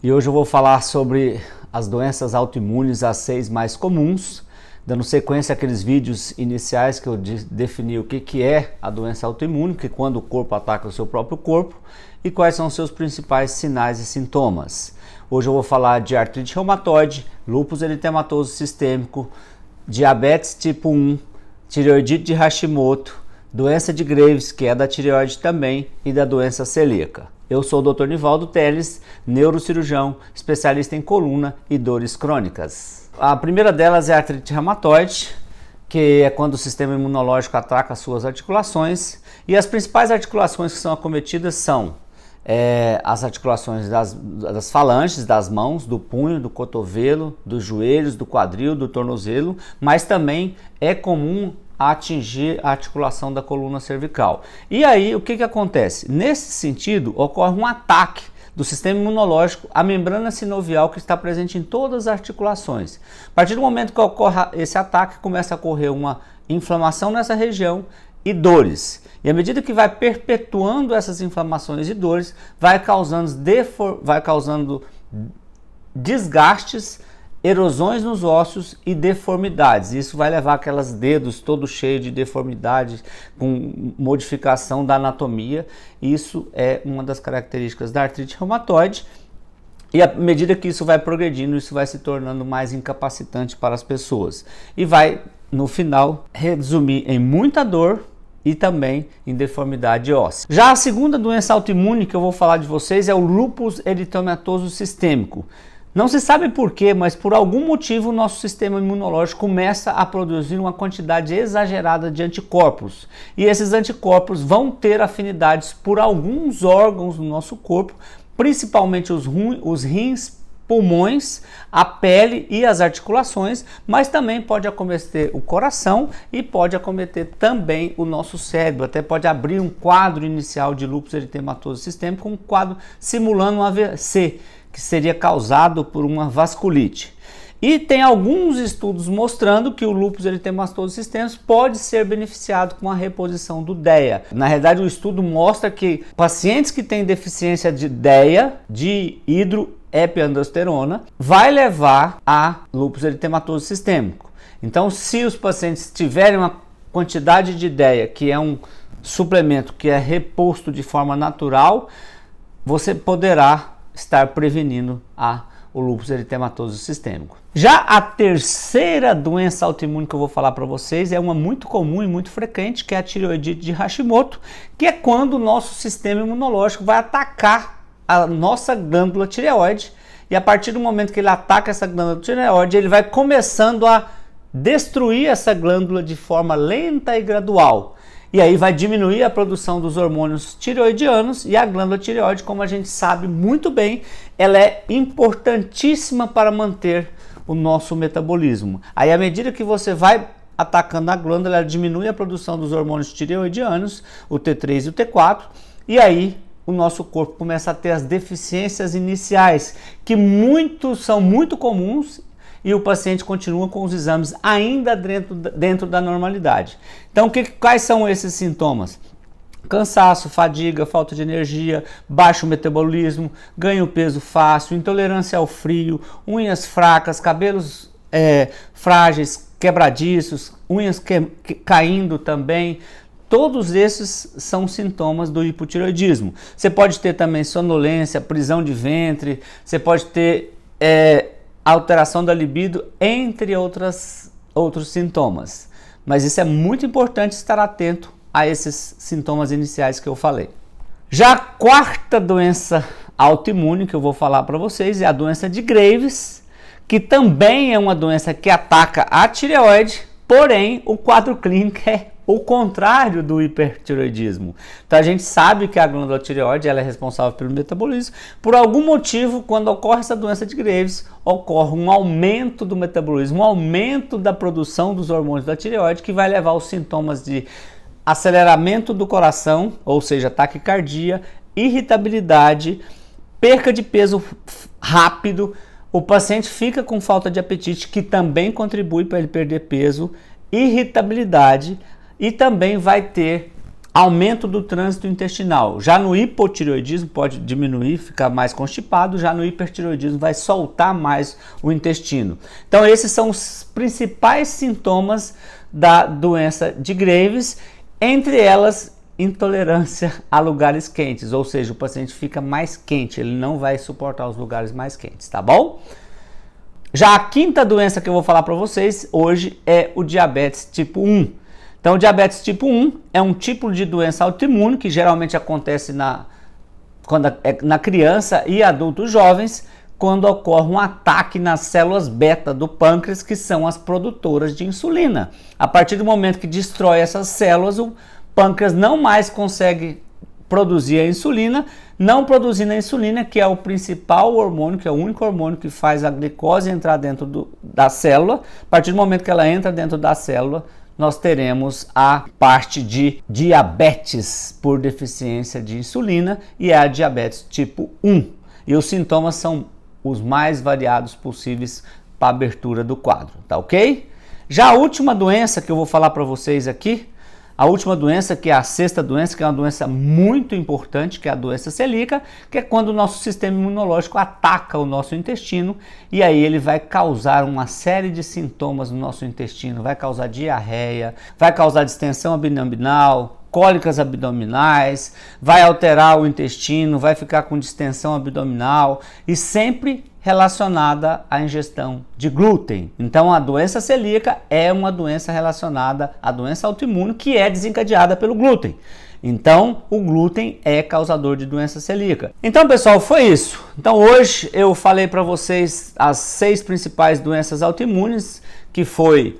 E hoje eu vou falar sobre as doenças autoimunes, as 6 mais comuns, dando sequência àqueles vídeos iniciais que eu defini o que é a doença autoimune, que quando o corpo ataca o seu próprio corpo, e quais são os seus principais sinais e sintomas. Hoje eu vou falar de artrite reumatoide, lúpus eritematoso sistêmico, diabetes tipo 1, tireoidite de Hashimoto, doença de Graves, que é da tireoide também, e da doença celíaca. Eu sou o Dr. Nivaldo Teles, neurocirurgião, especialista em coluna e dores crônicas. A primeira delas é a artrite reumatoide, que é quando o sistema imunológico ataca as suas articulações. E as principais articulações que são acometidas são as articulações das falanges, das mãos, do punho, do cotovelo, dos joelhos, do quadril, do tornozelo, mas também é comum atingir a articulação da coluna cervical. E aí, o que acontece? Nesse sentido, ocorre um ataque do sistema imunológico à membrana sinovial que está presente em todas as articulações. A partir do momento que ocorre esse ataque, começa a ocorrer uma inflamação nessa região e dores. E à medida que vai perpetuando essas inflamações e dores, vai causando desgastes, erosões nos ossos e deformidades. Isso vai levar aqueles dedos todos cheios de deformidades, com modificação da anatomia. Isso é uma das características da artrite reumatoide. E à medida que isso vai progredindo, isso vai se tornando mais incapacitante para as pessoas. E vai, no final, resumir em muita dor e também em deformidade óssea. Já a segunda doença autoimune que eu vou falar de vocês é o lúpus eritematoso sistêmico. Não se sabe por quê, mas por algum motivo o nosso sistema imunológico começa a produzir uma quantidade exagerada de anticorpos. E esses anticorpos vão ter afinidades por alguns órgãos do nosso corpo, principalmente os rins, pulmões, a pele e as articulações, mas também pode acometer o coração e pode acometer também o nosso cérebro. Até pode abrir um quadro inicial de lúpus eritematoso sistêmico, um quadro simulando um AVC, que seria causado por uma vasculite. E tem alguns estudos mostrando que o lúpus eritematoso sistêmico pode ser beneficiado com a reposição do DEA. Na realidade, o estudo mostra que pacientes que têm deficiência de DEA, de hidroepiandrosterona, vai levar a lúpus eritematoso sistêmico. Então, se os pacientes tiverem uma quantidade de DEA, que é um suplemento que é reposto de forma natural, você poderá estar prevenindo o lúpus eritematoso sistêmico. Já a terceira doença autoimune que eu vou falar para vocês é uma muito comum e muito frequente, que é a tireoidite de Hashimoto, que é quando o nosso sistema imunológico vai atacar a nossa glândula tireoide, e a partir do momento que ele ataca essa glândula tireoide, ele vai começando a destruir essa glândula de forma lenta e gradual. E aí vai diminuir a produção dos hormônios tireoidianos, e a glândula tireoide, como a gente sabe muito bem, ela é importantíssima para manter o nosso metabolismo. Aí, à medida que você vai atacando a glândula, ela diminui a produção dos hormônios tireoidianos, o T3 e o T4, e aí o nosso corpo começa a ter as deficiências iniciais, que são muito comuns, e o paciente continua com os exames ainda dentro da normalidade. Então, quais são esses sintomas? Cansaço, fadiga, falta de energia, baixo metabolismo, ganho peso fácil, intolerância ao frio, unhas fracas, cabelos frágeis, quebradiços, unhas caindo também. Todos esses são sintomas do hipotireoidismo. Você pode ter também sonolência, prisão de ventre, você pode ter alteração da libido, entre outros sintomas. Mas isso é muito importante, estar atento a esses sintomas iniciais que eu falei. Já a quarta doença autoimune que eu vou falar para vocês é a doença de Graves, que também é uma doença que ataca a tireoide, porém o quadro clínico é o contrário do hipertireoidismo. Então a gente sabe que a glândula tireoide ela é responsável pelo metabolismo. Por algum motivo, quando ocorre essa doença de Graves, ocorre um aumento do metabolismo, um aumento da produção dos hormônios da tireoide, que vai levar aos sintomas de aceleramento do coração, ou seja, taquicardia, irritabilidade, perca de peso rápido. O paciente fica com falta de apetite, que também contribui para ele perder peso, irritabilidade, e também vai ter aumento do trânsito intestinal. Já no hipotireoidismo pode diminuir, ficar mais constipado, já no hipertireoidismo vai soltar mais o intestino. Então esses são os principais sintomas da doença de Graves, entre elas intolerância a lugares quentes, ou seja, o paciente fica mais quente, ele não vai suportar os lugares mais quentes, tá bom? Já a quinta doença que eu vou falar para vocês hoje é o diabetes tipo 1. Então, o diabetes tipo 1 é um tipo de doença autoimune que geralmente acontece na criança e adultos jovens, quando ocorre um ataque nas células beta do pâncreas, que são as produtoras de insulina. A partir do momento que destrói essas células, o pâncreas não mais consegue produzir a insulina, não produzindo a insulina, que é o principal hormônio, que é o único hormônio que faz a glicose entrar dentro da célula. A partir do momento que ela entra dentro da célula, nós teremos a parte de diabetes por deficiência de insulina, e é a diabetes tipo 1. E os sintomas são os mais variados possíveis para a abertura do quadro, tá ok? Já a última doença que eu vou falar para vocês aqui, a última doença, que é a sexta doença, que é uma doença muito importante, que é a doença celíaca, que é quando o nosso sistema imunológico ataca o nosso intestino, e aí ele vai causar uma série de sintomas no nosso intestino, vai causar diarreia, vai causar distensão abdominal, cólicas abdominais, vai alterar o intestino, vai ficar com distensão abdominal, e sempre relacionada à ingestão de glúten. Então a doença celíaca é uma doença relacionada à doença autoimune, que é desencadeada pelo glúten. Então o glúten é causador de doença celíaca. Então, pessoal, foi isso. Então hoje eu falei para vocês as 6 principais doenças autoimunes, que foi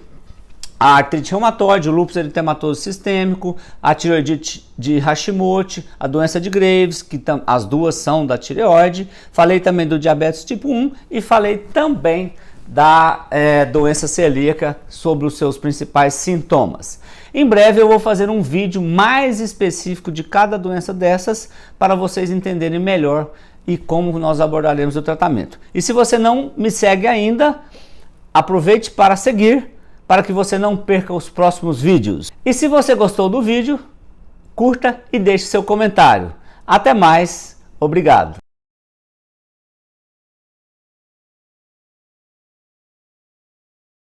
a artrite reumatoide, o lúpus eritematoso sistêmico, a tireoidite de Hashimoto, a doença de Graves, que as duas são da tireoide. Falei também do diabetes tipo 1 e falei também da doença celíaca, sobre os seus principais sintomas. Em breve eu vou fazer um vídeo mais específico de cada doença dessas, para vocês entenderem melhor e como nós abordaremos o tratamento. E se você não me segue ainda, aproveite para seguir, para que você não perca os próximos vídeos. E se você gostou do vídeo, curta e deixe seu comentário. Até mais, obrigado!